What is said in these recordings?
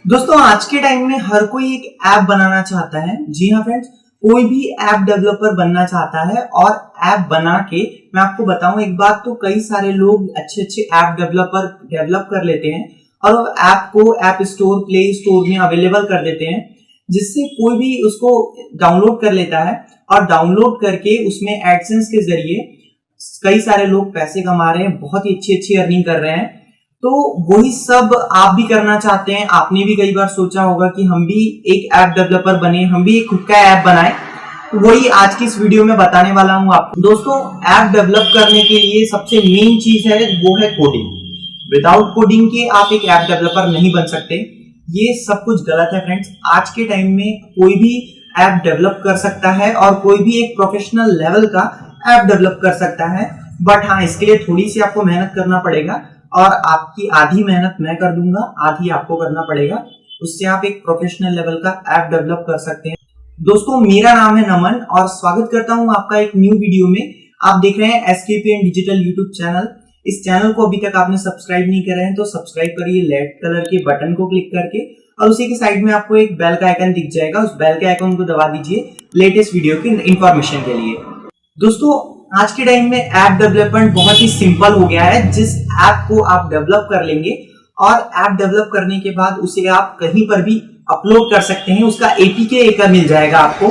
दोस्तों आज के टाइम में हर कोई एक ऐप बनाना चाहता है। जी हाँ फ्रेंड्स, कोई भी ऐप डेवलपर बनना चाहता है और ऐप बना के मैं आपको बताऊं एक बात, तो कई सारे लोग अच्छे अच्छे ऐप डेवलपर डेवलप कर लेते हैं और वो ऐप को ऐप स्टोर प्ले स्टोर में अवेलेबल कर देते हैं, जिससे कोई भी उसको डाउनलोड कर लेता है और डाउनलोड करके उसमें एडसेंस के जरिए कई सारे लोग पैसे कमा रहे हैं, बहुत ही अच्छी अच्छी अर्निंग कर रहे हैं। तो वही सब आप भी करना चाहते हैं। आपने भी कई बार सोचा होगा कि हम भी एक ऐप डेवलपर बने, हम भी एक खुद का ऐप बनाएं। तो वही आज की इस वीडियो में बताने वाला हूं आपको। दोस्तों, ऐप डेवलप करने के लिए सबसे मेन चीज है वो है कोडिंग। विदाउट कोडिंग के आप एक ऐप डेवलपर नहीं बन सकते। ये सब कुछ गलत है फ्रेंड्स। आज के टाइम में कोई भी ऐप डेवलप कर सकता है और कोई भी एक प्रोफेशनल लेवल का ऐप डेवलप कर सकता है, बट हाँ, इसके लिए थोड़ी सी आपको मेहनत करना पड़ेगा और आपकी आधी मेहनत मैं कर दूंगा, आधी आपको करना पड़ेगा। उससे आप एक प्रोफेशनल लेवल का ऐप डेवलप कर सकते हैं। दोस्तों, मेरा नाम है नमन और स्वागत करता हूं आपका एक न्यू वीडियो में। आप देख रहे हैं एसकेपीएन डिजिटल यूट्यूब चैनल। इस चैनल को अभी तक आपने सब्सक्राइब नहीं करा है तो सब्सक्राइब करिए रेड कलर के बटन को क्लिक करके, और उसी के साइड में आपको एक बेल का आइकन दिख जाएगा, उस बेल के आइकन को दबा दीजिए लेटेस्ट वीडियो की इंफॉर्मेशन के लिए। दोस्तों, आज के टाइम में ऐप डेवलपमेंट बहुत ही सिंपल हो गया है। जिस ऐप को आप डेवलप कर लेंगे और ऐप डेवलप करने के बाद उसे आप कहीं पर भी अपलोड कर सकते हैं, उसका एपीके का मिल जाएगा आपको।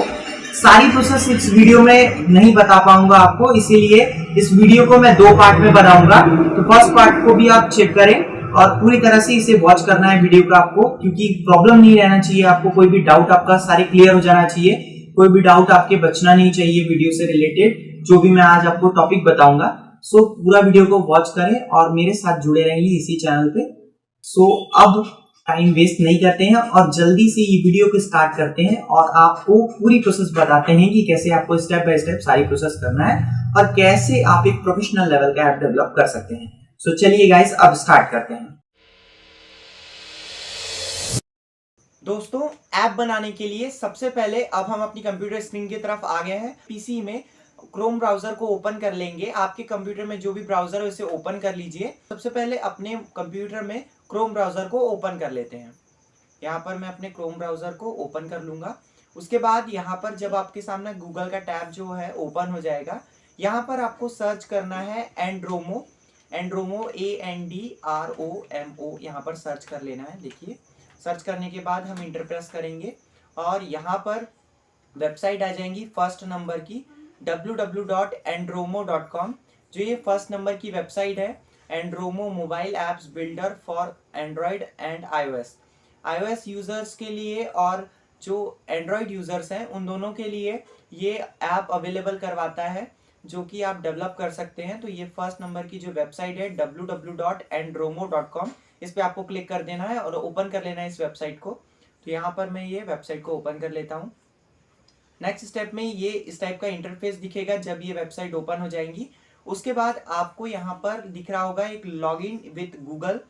सारी प्रोसेस इस वीडियो में नहीं बता पाऊंगा आपको, इसीलिए इस वीडियो को मैं दो पार्ट में बनाऊंगा। तो फर्स्ट पार्ट को भी आप चेक करें और पूरी तरह से इसे वॉच करना है वीडियो का आपको, क्योंकि प्रॉब्लम नहीं रहना चाहिए आपको। कोई भी डाउट आपका सारे क्लियर हो जाना चाहिए, कोई भी डाउट आपके बचना नहीं चाहिए वीडियो से रिलेटेड, जो भी मैं आज आपको टॉपिक बताऊंगा। सो पूरा वीडियो को वॉच करें और मेरे साथ जुड़े रहिए इसी चैनल पे। सो अब टाइम वेस्ट नहीं करते हैं और जल्दी से ये वीडियो को स्टार्ट करते हैं और आपको पूरी प्रोसेस बताते हैं कि कैसे आपको स्टेप बाय स्टेप सारी प्रोसेस करना है और कैसे आप एक प्रोफेशनल लेवल का ऐप डेवलप कर सकते हैं। सो चलिए गाइस, अब स्टार्ट करते हैं। दोस्तों, ऐप बनाने के लिए सबसे पहले अब हम अपनी कंप्यूटर स्क्रीन की तरफ आ गए हैं। पीसी में क्रोम ब्राउजर को ओपन कर लेंगे। आपके कंप्यूटर में जो भी ब्राउजर है उसे ओपन कर लीजिए। सबसे पहले अपने कंप्यूटर में क्रोम ब्राउजर को ओपन कर लेते हैं। यहाँ पर मैं अपने क्रोम ब्राउजर को ओपन कर लूंगा। उसके बाद यहाँ पर जब आपके सामने गूगल का टैब जो है ओपन हो जाएगा, यहाँ पर आपको सर्च करना है एंड्रोमो। एंड्रोमो ANDROMO यहाँ पर सर्च कर लेना है। देखिए, सर्च करने के बाद हम इंटर प्रेस करेंगे और यहाँ पर वेबसाइट आ जाएंगी फर्स्ट नंबर की www.andromo.com। जो ये फर्स्ट नंबर की वेबसाइट है, Andromo mobile apps builder for Android and iOS users के लिए और जो एंड्रॉयड यूजर्स हैं उन दोनों के लिए ये ऐप अवेलेबल करवाता है, जो कि आप डेवलप कर सकते हैं। तो ये फर्स्ट नंबर की जो वेबसाइट है www.andromo.com, इस पे आपको क्लिक कर देना है और ओपन कर लेना है इस वेबसाइट को। तो यहाँ पर मैं ये वेबसाइट को ओपन कर लेता हूँ। नेक्स्ट स्टेप में ये इस टाइप का इंटरफेस दिखेगा जब ये वेबसाइट ओपन हो जाएंगी। उसके बाद आपको यहाँ पर दिख रहा होगा एक लॉगिन विथ गूगल,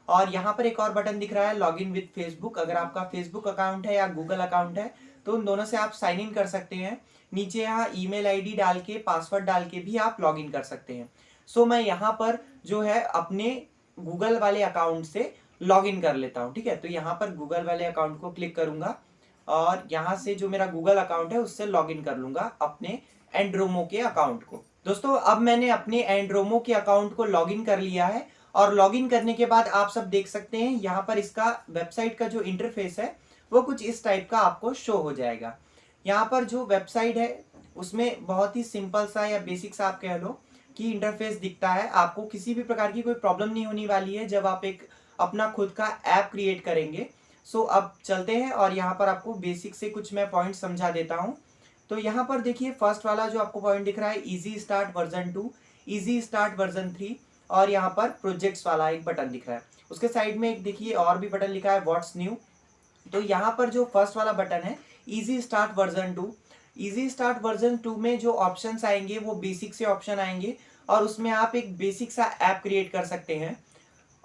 और यहाँ पर एक और बटन दिख रहा है लॉगिन विथ फेसबुक। अगर आपका फेसबुक अकाउंट है या गूगल अकाउंट है तो उन दोनों से आप साइन इन कर सकते हैं। नीचे यहाँ ईमेल आईडी डाल के, पासवर्ड डाल के भी आप लॉग इन कर सकते हैं। सो मैं यहाँ पर जो है अपने गूगल वाले अकाउंट से लॉग इन कर लेता हूँ। ठीक है, तो यहाँ पर गूगल वाले अकाउंट को क्लिक करूंगा और यहाँ से जो मेरा गूगल अकाउंट है उससे लॉगिन कर लूंगा अपने एंड्रोमो के अकाउंट को। दोस्तों, अब मैंने अपने एंड्रोमो के अकाउंट को लॉगिन कर लिया है और लॉगिन करने के बाद आप सब देख सकते हैं यहाँ पर इसका वेबसाइट का जो इंटरफेस है वो कुछ इस टाइप का आपको शो हो जाएगा। यहाँ पर जो वेबसाइट है उसमें बहुत ही सिंपल सा या बेसिक सा आप कह लो कि इंटरफेस दिखता है। आपको किसी भी प्रकार की कोई प्रॉब्लम नहीं होने वाली है जब आप एक अपना खुद का ऐप क्रिएट करेंगे। सो अब चलते हैं और यहाँ पर आपको बेसिक से कुछ मैं पॉइंट समझा देता हूँ। तो यहाँ पर देखिए, फर्स्ट वाला जो आपको पॉइंट दिख रहा है easy start version 2, easy start version 3, और यहाँ पर प्रोजेक्ट्स वाला एक बटन दिख रहा है। उसके साइड में एक देखिए और भी बटन लिखा है व्हाट्स न्यू। तो यहाँ पर जो फर्स्ट वाला बटन है easy start version 2, easy start version 2 में जो ऑप्शंस आएंगे वो बेसिक से ऑप्शन आएंगे और उसमें आप एक बेसिक सा ऐप क्रिएट कर सकते हैं।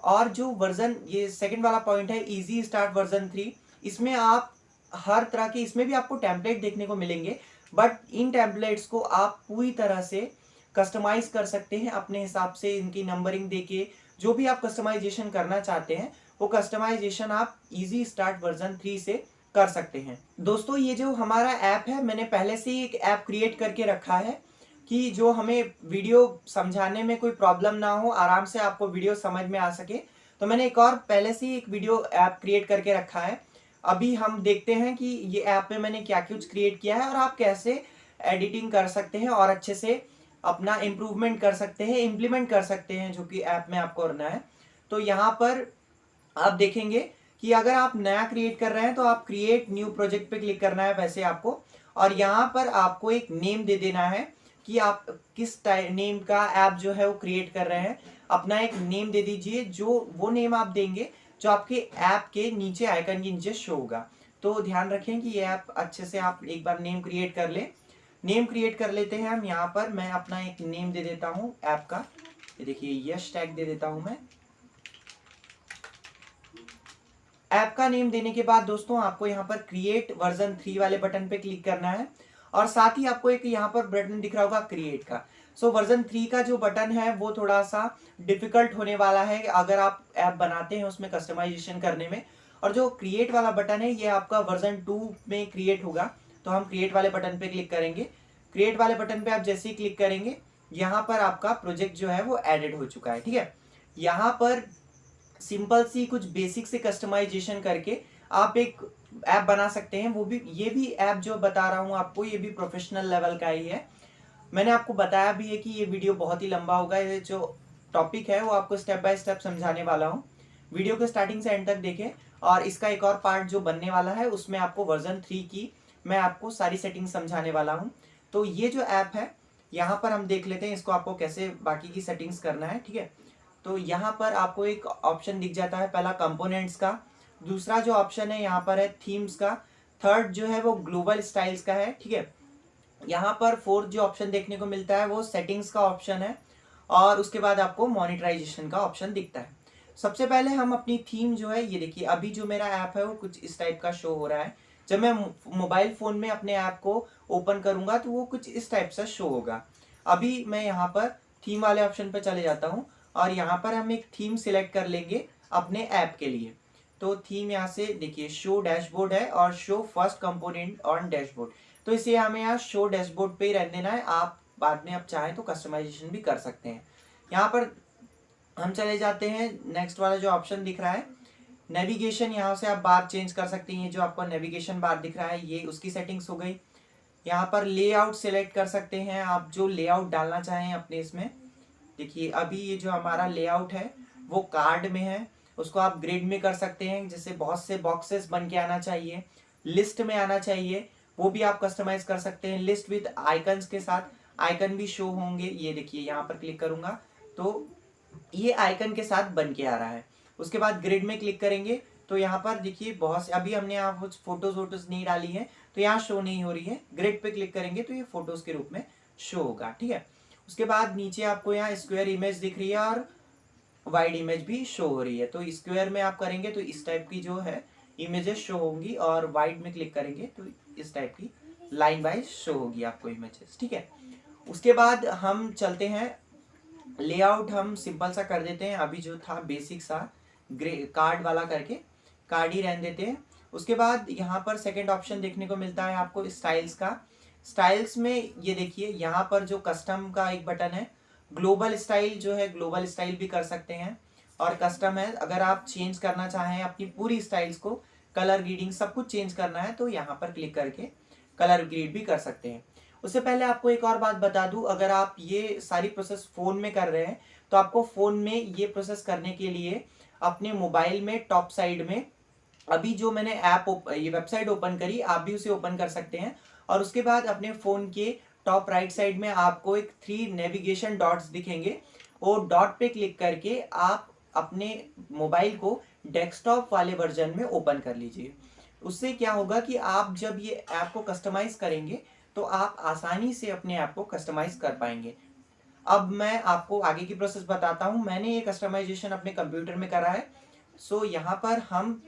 और जो वर्जन, ये सेकंड वाला पॉइंट है इजी स्टार्ट वर्जन 3, इसमें आप हर तरह के, इसमें भी आपको टेम्पलेट देखने को मिलेंगे, बट इन टेम्पलेट्स को आप पूरी तरह से कस्टमाइज कर सकते हैं अपने हिसाब से। इनकी नंबरिंग देके जो भी आप कस्टमाइजेशन करना चाहते हैं वो कस्टमाइजेशन आप इजी स्टार्ट वर्जन 3 से कर सकते हैं। दोस्तों ये जो हमारा ऐप है, मैंने पहले से ही एक ऐप क्रिएट करके रखा है कि जो हमें वीडियो समझाने में कोई प्रॉब्लम ना हो, आराम से आपको वीडियो समझ में आ सके। तो मैंने एक और पहले से ही एक वीडियो ऐप क्रिएट करके रखा है। अभी हम देखते हैं कि ये ऐप में मैंने क्या कुछ क्रिएट किया है और आप कैसे एडिटिंग कर सकते हैं और अच्छे से अपना इम्प्रूवमेंट कर सकते हैं, इम्प्लीमेंट कर सकते हैं जो कि ऐप में आपको करना है। तो यहाँ पर आप देखेंगे कि अगर आप नया क्रिएट कर रहे हैं तो आप क्रिएट न्यू प्रोजेक्ट पे क्लिक करना है वैसे आपको, और यहाँ पर आपको एक नेम दे देना है कि आप किस नेम का ऐप जो है वो क्रिएट कर रहे हैं। अपना एक नेम दे दीजिए, जो वो नेम आप देंगे जो आपके ऐप के नीचे आइकन के नीचे शो होगा। तो ध्यान रखें कि ये ऐप अच्छे से आप एक बार नेम क्रिएट कर ले। नेम क्रिएट कर लेते हैं हम। यहाँ पर मैं अपना एक नेम दे देता हूँ ऐप का, ये देखिए यश टैग दे देता हूँ मैं। ऐप का नेम देने के बाद दोस्तों आपको यहाँ पर क्रिएट वर्जन 3 वाले बटन पे क्लिक करना है और साथ ही आपको एक यहाँ पर बटन दिख रहा होगा क्रिएट का। सो वर्जन 3 का जो बटन है वो थोड़ा सा डिफिकल्ट होने वाला है अगर आप ऐप बनाते हैं उसमें कस्टमाइजेशन करने में। और जो क्रिएट वाला बटन है ये आपका वर्जन 2 में क्रिएट होगा। तो हम क्रिएट वाले बटन पे क्लिक करेंगे। क्रिएट वाले बटन पे आप जैसे ही क्लिक करेंगे यहाँ पर आपका प्रोजेक्ट जो है वो एडेड हो चुका है। ठीक है, यहाँ पर सिंपल सी कुछ बेसिक से कस्टमाइजेशन करके आप एक ऐप बना सकते हैं। वो भी, ये भी ऐप जो बता रहा हूँ आपको, ये भी प्रोफेशनल लेवल का ही है। मैंने आपको बताया भी है कि ये वीडियो बहुत ही लंबा होगा। ये जो टॉपिक है वो आपको स्टेप बाय स्टेप समझाने वाला हूँ। वीडियो को स्टार्टिंग से एंड तक देखें। और इसका एक और पार्ट जो बनने वाला है उसमें आपको वर्जन 3 की मैं आपको सारी सेटिंग समझाने वाला हूँ। तो ये जो ऐप है यहाँ पर हम देख लेते हैं इसको आपको कैसे बाकी की सेटिंग्स करना है। ठीक है, तो यहाँ पर आपको एक ऑप्शन दिख जाता है, पहला कंपोनेंट्स का, दूसरा जो ऑप्शन है यहाँ पर है थीम्स का, थर्ड जो है वो ग्लोबल स्टाइल्स का है। ठीक है, यहाँ पर फोर्थ जो ऑप्शन देखने को मिलता है वो सेटिंग्स का ऑप्शन है और उसके बाद आपको मॉनिटराइजेशन का ऑप्शन दिखता है। सबसे पहले हम अपनी थीम जो है, ये देखिए अभी जो मेरा ऐप है वो कुछ इस टाइप का शो हो रहा है। जब मैं मोबाइल फोन में अपने ऐप को ओपन करूंगा तो वो कुछ इस टाइप से शो होगा। अभी मैं यहाँ पर थीम वाले ऑप्शन पर चले जाता हूँ और यहाँ पर हम एक थीम सिलेक्ट कर लेंगे अपने ऐप के लिए। तो थीम यहाँ से देखिए शो डैशबोर्ड है और show first component on dashboard, तो इसे हमें यहाँ शो डैशबोर्ड पे ही रहने देना है। आप बाद में आप चाहें तो कस्टमाइजेशन भी कर सकते हैं। यहाँ पर हम चले जाते हैं, नेक्स्ट वाला जो ऑप्शन दिख रहा है नेविगेशन, यहाँ से आप बार चेंज कर सकते हैं। जो आपको नेविगेशन बार दिख रहा है ये उसकी सेटिंग्स हो गई। यहाँ पर लेआउट सिलेक्ट कर सकते हैं आप, जो लेआउट डालना चाहें अपने इसमें। देखिए अभी ये जो हमारा लेआउट है वो कार्ड में है, उसको आप ग्रिड में कर सकते हैं, जैसे बहुत से बॉक्सेस बन के आना चाहिए, लिस्ट में आना चाहिए, वो भी आप कस्टमाइज कर सकते हैं। लिस्ट विद आइकन्स के साथ आइकन भी शो होंगे। ये देखिए यहाँ पर क्लिक करूंगा तो ये आइकन के साथ बन के आ रहा है। उसके बाद ग्रिड में क्लिक करेंगे तो यहाँ पर देखिए बहुत से, अभी हमने यहाँ कुछ फोटोज वोटोज नहीं डाली है तो यहाँ शो नहीं हो रही है। ग्रिड पे क्लिक करेंगे तो ये फोटोज के रूप में शो होगा। ठीक है, उसके बाद नीचे आपको यहाँ स्क्वायर इमेज दिख रही है और वाइड इमेज भी शो हो रही है। तो स्क्वायर में आप करेंगे तो इस टाइप की जो है इमेजेस शो होंगी और वाइड में क्लिक करेंगे तो इस टाइप की लाइन वाइज शो होगी आपको इमेजेस। ठीक है, उसके बाद हम चलते हैं, लेआउट हम सिंपल सा कर देते हैं। अभी जो था बेसिक सा कार्ड वाला करके कार्ड ही रहने देते हैं। उसके बाद यहाँ पर सेकंड ऑप्शन देखने को मिलता है आपको स्टाइल्स का। स्टाइल्स में ये देखिए यहाँ पर जो कस्टम का एक बटन है, ग्लोबल स्टाइल जो है ग्लोबल स्टाइल भी कर सकते हैं और कस्टम है। अगर आप चेंज करना चाहें अपनी पूरी स्टाइल्स को, कलर ग्रेडिंग सब कुछ चेंज करना है तो यहाँ पर क्लिक करके कलर ग्रेड भी कर सकते हैं। उससे पहले आपको एक और बात बता दूं, अगर आप ये सारी प्रोसेस फोन में कर रहे हैं तो आपको फोन में ये प्रोसेस करने के लिए अपने मोबाइल में टॉप साइड में अभी जो मैंने ये वेबसाइट ओपन करी, आप भी उसे ओपन कर सकते हैं और उसके बाद अपने फोन के टॉप राइट साइड में आपको एक 3 नेविगेशन डॉट्स दिखेंगे। वो डॉट पे क्लिक करके आप अपने मोबाइल को डेस्कटॉप वाले वर्जन में ओपन कर लीजिए। उससे क्या होगा कि आप जब ये ऐप को कस्टमाइज करेंगे तो आप आसानी से अपने ऐप को कस्टमाइज कर पाएंगे। अब मैं आपको आगे की प्रोसेस बताता हूँ। मैंने ये कस्टमाइजेशन अपने कंप्यूटर में करा है। सो यहाँ पर हम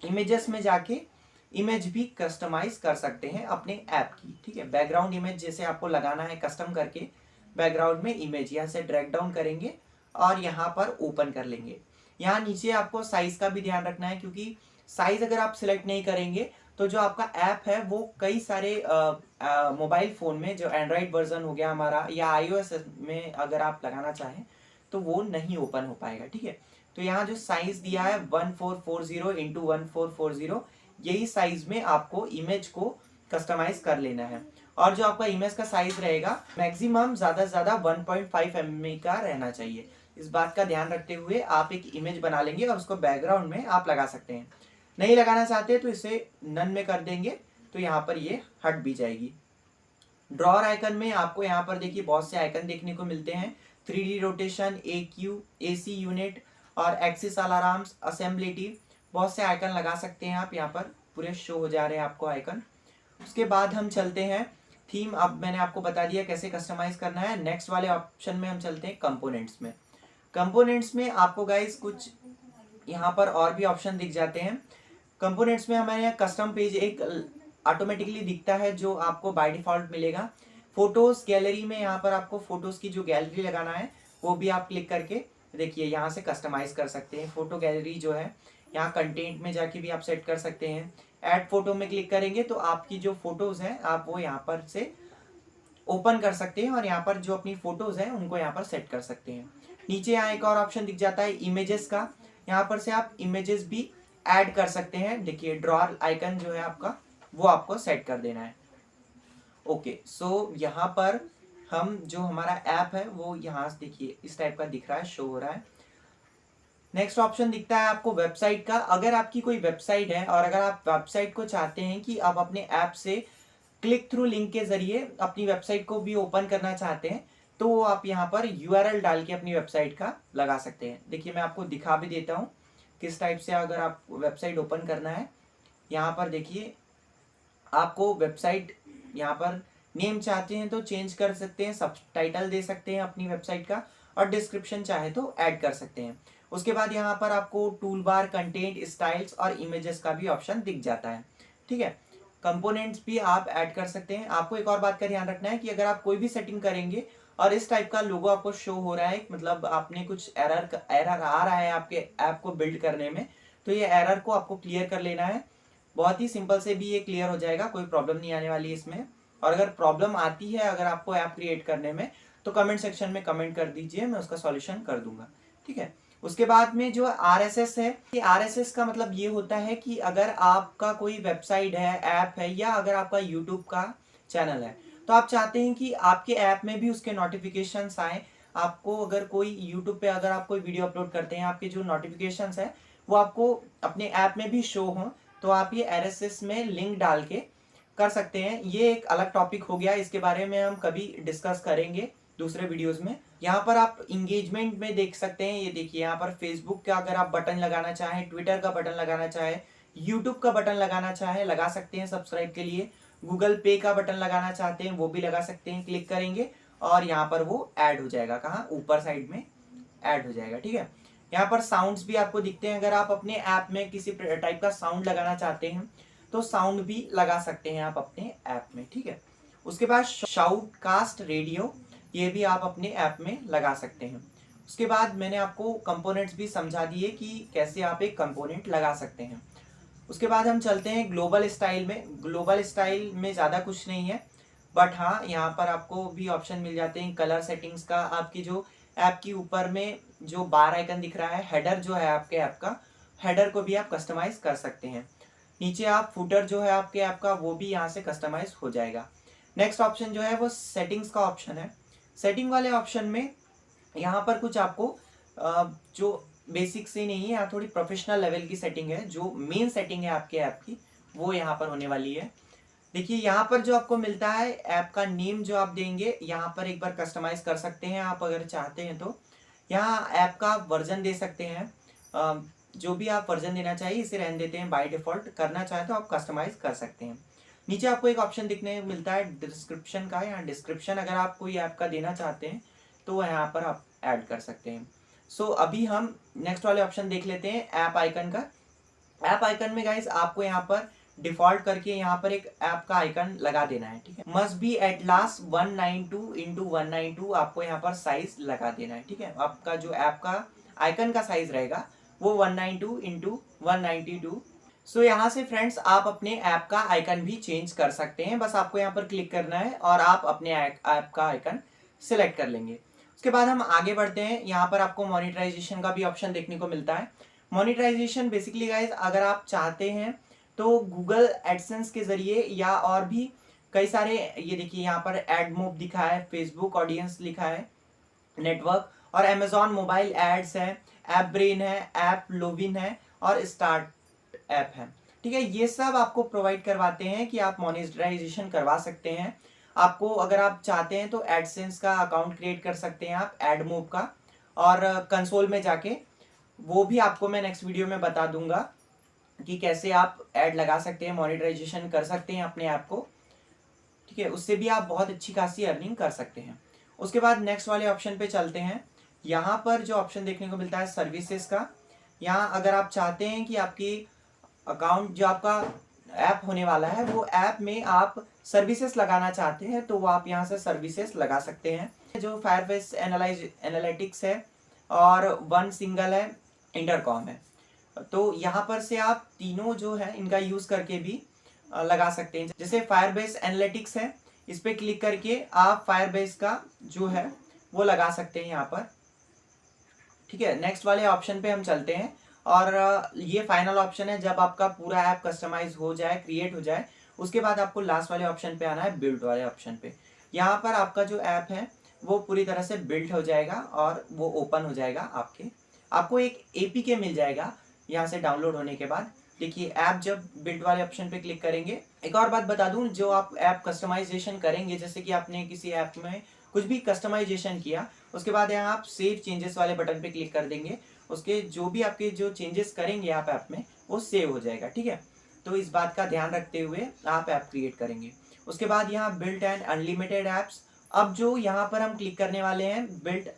इमेजेस में जाके इमेज भी कस्टमाइज कर सकते हैं अपने ऐप की। ठीक है, बैकग्राउंड इमेज जैसे आपको लगाना है कस्टम करके, बैकग्राउंड में इमेज यहाँ से ड्रैग डाउन करेंगे और यहाँ पर ओपन कर लेंगे। यहाँ नीचे आपको साइज का भी ध्यान रखना है, क्योंकि साइज अगर आप सिलेक्ट नहीं करेंगे तो जो आपका ऐप है वो कई सारे मोबाइल फ़ोन में, जो एंड्रॉयड वर्जन हो गया हमारा या iOS में अगर आप लगाना चाहें तो वो नहीं ओपन हो पाएगा, ठीक है। तो यहाँ जो साइज दिया है 1440 इंटू 1440, यही साइज में आपको इमेज को कस्टमाइज कर लेना है। और जो आपका इमेज का साइज रहेगा मैक्सिमम ज़्यादा से ज़्यादा 1.5 mm का रहना चाहिए। इस बात का ध्यान रखते हुए आप एक इमेज बना लेंगे और उसको बैकग्राउंड में आप लगा सकते हैं। नहीं लगाना चाहते तो इसे नन में कर देंगे तो यहाँ पर ये हट भी जाएगी। ड्रॉअर आइकन में आपको यहाँ पर देखिए बहुत से आइकन देखने को मिलते हैं, 3D rotation, AQ, AC unit और एक्सिस अलार्म्स, असेंबलिटी, बहुत से आइकन लगा सकते हैं आप। यहाँ पर पूरे शो हो जा रहे हैं आपको आइकन। उसके बाद हम चलते हैं थीम। अब मैंने आपको बता दिया कैसे कस्टमाइज करना है। नेक्स्ट वाले ऑप्शन में हम चलते हैं कंपोनेंट्स में। कंपोनेंट्स में आपको गाइस कुछ यहाँ पर और भी ऑप्शन दिख जाते हैं। कंपोनेंट्स में हमारे यहाँ कस्टम पेज एक ऑटोमेटिकली दिखता है जो आपको बाय डिफॉल्ट मिलेगा। फोटोज गैलरी में यहाँ पर आपको फोटोज की जो गैलरी लगाना है वो भी आप क्लिक करके देखिए यहाँ से कस्टमाइज कर सकते हैं। फोटो गैलरी जो है यहाँ कंटेंट में जाके भी आप सेट कर सकते हैं। ऐड फोटो में क्लिक करेंगे तो आपकी जो फोटोज हैं आप वो यहाँ पर से ओपन कर सकते हैं और यहाँ पर जो अपनी फोटोज हैं उनको यहाँ पर सेट कर सकते हैं। नीचे यहाँ एक और ऑप्शन दिख जाता है इमेजेस का, यहाँ पर से आप इमेजेस भी ऐड कर सकते हैं। देखिए ड्रॉअर आइकन जो है आपका वो आपको सेट कर देना है। ओके, सो यहाँ पर हम जो हमारा ऐप है वो यहाँ से देखिए इस टाइप का दिख रहा है, शो हो रहा है। नेक्स्ट ऑप्शन दिखता है आपको वेबसाइट का। अगर आपकी कोई वेबसाइट है और अगर आप वेबसाइट को चाहते हैं कि आप अपने ऐप से क्लिक थ्रू लिंक के जरिए अपनी वेबसाइट को भी ओपन करना चाहते हैं तो आप यहाँ पर URL डाल के अपनी वेबसाइट का लगा सकते हैं। देखिए मैं आपको दिखा भी देता हूँ किस टाइप से अगर आप वेबसाइट ओपन करना है। यहाँ पर देखिए आपको वेबसाइट यहाँ पर नेम चाहते हैं तो चेंज कर सकते हैं, सबटाइटल दे सकते हैं अपनी वेबसाइट का और डिस्क्रिप्शन चाहे तो ऐड कर सकते हैं। उसके बाद यहाँ पर आपको टूल बार, कंटेंट, स्टाइल्स और इमेजेस का भी ऑप्शन दिख जाता है, ठीक है। कंपोनेंट्स भी आप ऐड कर सकते हैं। आपको एक और बात का ध्यान रखना है कि अगर आप कोई भी सेटिंग करेंगे और इस टाइप का लोगो आपको शो हो रहा है, मतलब आपने कुछ एरर आ रहा है आपके ऐप को बिल्ड करने में, तो ये एरर को आपको क्लियर कर लेना है। बहुत ही सिंपल से भी ये क्लियर हो जाएगा, कोई प्रॉब्लम नहीं आने वाली इसमें। और अगर प्रॉब्लम आती है अगर आपको ऐप क्रिएट करने में तो कमेंट सेक्शन में कमेंट कर दीजिए, मैं उसका सॉल्यूशन कर दूंगा, ठीक है। उसके बाद में जो RSS है, ये RSS का मतलब ये होता है कि अगर आपका कोई वेबसाइट है, ऐप है या अगर आपका यूट्यूब का चैनल है तो आप चाहते हैं कि आपके ऐप में भी उसके नोटिफिकेशंस आए। आपको अगर कोई यूट्यूब पे अगर आप कोई वीडियो अपलोड करते हैं, आपके जो नोटिफिकेशंस है वो आपको अपने ऐप में भी शो हों, तो आप ये RSS में लिंक डाल के कर सकते हैं। ये एक अलग टॉपिक हो गया, इसके बारे में हम कभी डिस्कस करेंगे दूसरे वीडियोस में। यहाँ पर आप इंगेजमेंट में देख सकते हैं, ये देखिए यहाँ पर फेसबुक का अगर आप बटन लगाना चाहें, ट्विटर का बटन लगाना चाहें, यूट्यूब का बटन लगाना चाहें लगा सकते हैं सब्सक्राइब के लिए। गूगल पे का बटन लगाना चाहते हैं वो भी लगा सकते हैं, क्लिक करेंगे और यहाँ पर वो ऐड हो जाएगा, कहाँ ऊपर साइड में ऐड हो जाएगा, ठीक है। यहाँ पर साउंड्स भी आपको दिखते हैं, अगर आप अपने ऐप में किसी टाइप का साउंड लगाना चाहते हैं तो साउंड भी लगा सकते हैं आप अपने ऐप में, ठीक है। उसके बाद शाउट कास्ट रेडियो, ये भी आप अपने ऐप में लगा सकते हैं। उसके बाद मैंने आपको कंपोनेंट्स भी समझा दिए कि कैसे आप एक कंपोनेंट लगा सकते हैं। उसके बाद हम चलते हैं ग्लोबल स्टाइल में। ग्लोबल स्टाइल में ज़्यादा कुछ नहीं है, बट हाँ यहाँ पर आपको भी ऑप्शन मिल जाते हैं कलर सेटिंग्स का। आपकी जो ऐप के ऊपर में जो बार आइकन दिख रहा है, हेडर जो है आपके ऐप का, हेडर को भी आप कस्टमाइज कर सकते हैं। नीचे आप फुटर जो है आपके ऐप का वो भी यहाँ से कस्टमाइज हो जाएगा। नेक्स्ट ऑप्शन जो है वो सेटिंग्स का ऑप्शन है। सेटिंग वाले ऑप्शन में यहाँ पर कुछ आपको जो बेसिक से नहीं है, यहाँ थोड़ी प्रोफेशनल लेवल की सेटिंग है। जो मेन सेटिंग है आपके ऐप की वो यहाँ पर होने वाली है। देखिए यहाँ पर जो आपको मिलता है ऐप का नेम जो आप देंगे, यहाँ पर एक बार कस्टमाइज कर सकते हैं आप अगर चाहते हैं तो। यहाँ ऐप का वर्जन दे सकते हैं, जो भी आप वर्जन देना चाहिए इसे रहने देते हैं बाय डिफॉल्ट, करना चाहे तो आप कस्टमाइज कर सकते हैं। नीचे आपको एक ऑप्शन दिखने मिलता है डिस्क्रिप्शन का। यहाँ डिस्क्रिप्शन अगर आप कोई ऐप का देना चाहते हैं तो यहाँ पर आप ऐड कर सकते हैं। सो अभी हम नेक्स्ट वाले ऑप्शन देख लेते हैं ऐप आइकन का। ऐप आइकन में गाइस आपको यहाँ पर डिफॉल्ट करके यहाँ पर एक ऐप का आइकन लगा देना है, ठीक है। Must be at last 192x192 आपको यहाँ पर साइज लगा देना है, ठीक है। आपका जो ऐप का आइकन का साइज रहेगा वो 192x192। सो यहाँ से फ्रेंड्स आप अपने ऐप का आइकन भी चेंज कर सकते हैं। बस आपको यहाँ पर क्लिक करना है और आप अपने ऐप का आइकन सिलेक्ट कर लेंगे। उसके बाद हम आगे बढ़ते हैं। यहाँ पर आपको मोनेटाइजेशन का भी ऑप्शन देखने को मिलता है। मोनेटाइजेशन बेसिकली गाइज अगर आप चाहते हैं तो गूगल एडसेंस के जरिए या और भी कई सारे, ये देखिए यहाँ पर एडमोब दिखा है, फेसबुक ऑडियंस लिखा है, नेटवर्क, और अमेजॉन मोबाइल एड्स है, ऐप ब्रेन है, ऐप लोविन है और स्टार्ट ऐप है। ठीक है, ये सब आपको प्रोवाइड करवाते हैं कि आप मोनेटाइजेशन करवा सकते हैं। आपको अगर आप चाहते हैं तो एडसेंस का अकाउंट क्रिएट कर सकते हैं आप एडमोब का, और कंसोल में जाके वो भी आपको मैं नेक्स्ट वीडियो में बता दूंगा कि कैसे आप ऐड लगा सकते हैं, मोनेटाइजेशन कर सकते हैं अपने ऐप को। ठीक है, उससे भी आप बहुत अच्छी खासी अर्निंग कर सकते हैं। उसके बाद नेक्स्ट वाले ऑप्शन पे चलते हैं। यहाँ पर जो ऑप्शन देखने को मिलता है सर्विसेज का, यहाँ अगर आप चाहते हैं कि आपकी अकाउंट जो आपका ऐप होने वाला है वो ऐप में आप सर्विसेज लगाना चाहते हैं तो वो आप यहाँ से सर्विसेज लगा सकते हैं। जो फायरबेस एनालिटिक्स है और वन सिंगल है, इंटरकॉम है, तो यहाँ पर से आप तीनों जो है इनका यूज करके भी लगा सकते हैं। जैसे फायरबेस एनालिटिक्स है, इस पे क्लिक करके आप फायरबेस का जो है वो लगा सकते हैं यहाँ पर। ठीक है, नेक्स्ट वाले ऑप्शन पे हम चलते हैं और ये फाइनल ऑप्शन है। जब आपका पूरा ऐप कस्टमाइज हो जाए, क्रिएट हो जाए, उसके बाद आपको लास्ट वाले ऑप्शन पे आना है, बिल्ड वाले ऑप्शन पे। यहाँ पर आपका जो ऐप है वो पूरी तरह से बिल्ड हो जाएगा और वो ओपन हो जाएगा। आपको एक APK मिल जाएगा यहाँ से डाउनलोड होने के बाद। देखिए ऐप जब बिल्ड वाले ऑप्शन पे क्लिक करेंगे, एक और बात बता दूं, जो आप ऐप कस्टमाइजेशन करेंगे, जैसे कि आपने किसी ऐप में कुछ भी कस्टमाइजेशन किया, उसके बाद यहाँ आप सेव चेंजेस वाले बटन पे क्लिक कर देंगे, उसके जो भी आपके जो चेंजेस करेंगे आप ऐप में वो सेव हो जाएगा। ठीक है, तो इस बात का ध्यान रखते हुए आप ऐप क्रिएट करेंगे। उसके बाद यहाँ बिल्ड एंड अनलिमिटेड ऐप्स, अब जो यहाँ पर हम क्लिक करने वाले हैं बिल्ड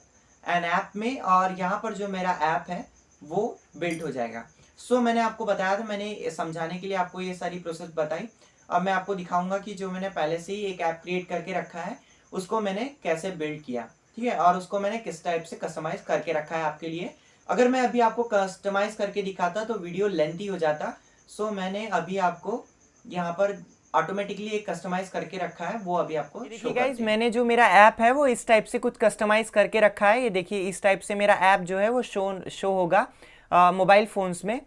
एन ऐप में, और यहाँ पर जो मेरा ऐप है वो बिल्ड हो जाएगा। सो मैंने आपको बताया था, मैंने समझाने के लिए आपको ये सारी प्रोसेस बताई। अब मैं आपको दिखाऊंगा कि जो मैंने पहले से ही एक ऐप क्रिएट करके रखा है उसको मैंने कैसे बिल्ड किया। ठीक है, और उसको मैंने किस टाइप से कस्टमाइज करके रखा है आपके लिए। अगर मैं अभी आपको कस्टमाइज करके दिखाता तो वीडियो लेंथी हो जाता, सो मैंने अभी आपको यहाँ पर ऑटोमेटिकली एक कस्टमाइज करके रखा है, वो अभी आपको देखिए गाइस, मैंने जो मेरा ऐप है वो इस टाइप से कुछ कस्टमाइज करके रखा है। ये देखिए इस टाइप से मेरा ऐप जो है वो शो होगा मोबाइल फोन्स में।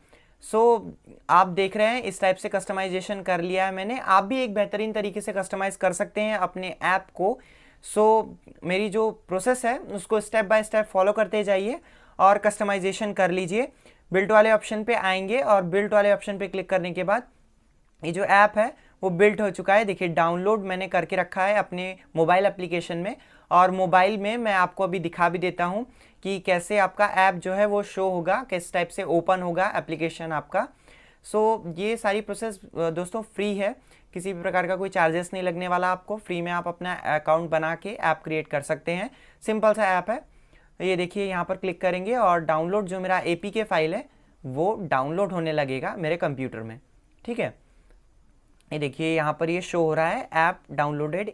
सो आप देख रहे हैं इस टाइप से कस्टमाइजेशन कर लिया है मैंने। आप भी एक बेहतरीन तरीके से कस्टमाइज कर सकते हैं अपने ऐप को। सो मेरी जो प्रोसेस है उसको स्टेप बाय स्टेप फॉलो करते जाइए और कस्टमाइजेशन कर लीजिए। बिल्ड वाले ऑप्शन पे आएंगे और बिल्ड वाले ऑप्शन पे क्लिक करने के बाद ये जो ऐप है वो बिल्ड हो चुका है। देखिए डाउनलोड मैंने करके रखा है अपने मोबाइल एप्लीकेशन में, और मोबाइल में मैं आपको अभी दिखा भी देता हूँ कि कैसे आपका ऐप जो है वो शो होगा, किस टाइप से ओपन होगा एप्लीकेशन आपका। सो ये सारी प्रोसेस दोस्तों फ्री है, किसी भी प्रकार का कोई चार्जेस नहीं लगने वाला आपको। फ्री में आप अपना अकाउंट बना के ऐप क्रिएट कर सकते हैं। सिंपल सा ऐप है। ये देखिए यहाँ पर क्लिक करेंगे और डाउनलोड जो मेरा APK फाइल है वो डाउनलोड होने लगेगा मेरे कंप्यूटर में। ठीक है, ये देखिए यहाँ पर ये शो हो रहा है ऐप डाउनलोडेड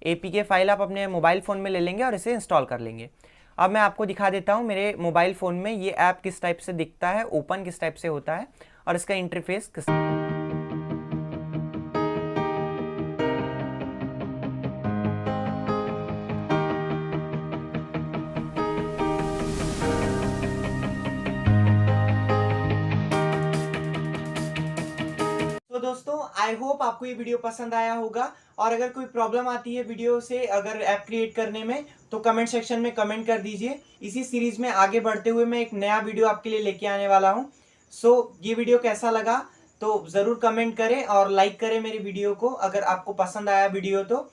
APK फाइल आप अपने मोबाइल फ़ोन में ले लेंगे और इसे इंस्टॉल कर लेंगे। अब मैं आपको दिखा देता हूँ मेरे मोबाइल फ़ोन में ये ऐप किस टाइप से दिखता है, ओपन किस टाइप से होता है और इसका इंटरफेस किस। दोस्तों आई होप आपको ये वीडियो पसंद आया होगा, और अगर कोई प्रॉब्लम आती है वीडियो से अगर ऐप क्रिएट करने में तो कमेंट सेक्शन में कमेंट कर दीजिए। इसी सीरीज में आगे बढ़ते हुए मैं एक नया वीडियो आपके लिए लेके आने वाला हूँ। सो ये वीडियो कैसा लगा तो ज़रूर कमेंट करें और लाइक करें मेरी वीडियो को। अगर आपको पसंद आया वीडियो तो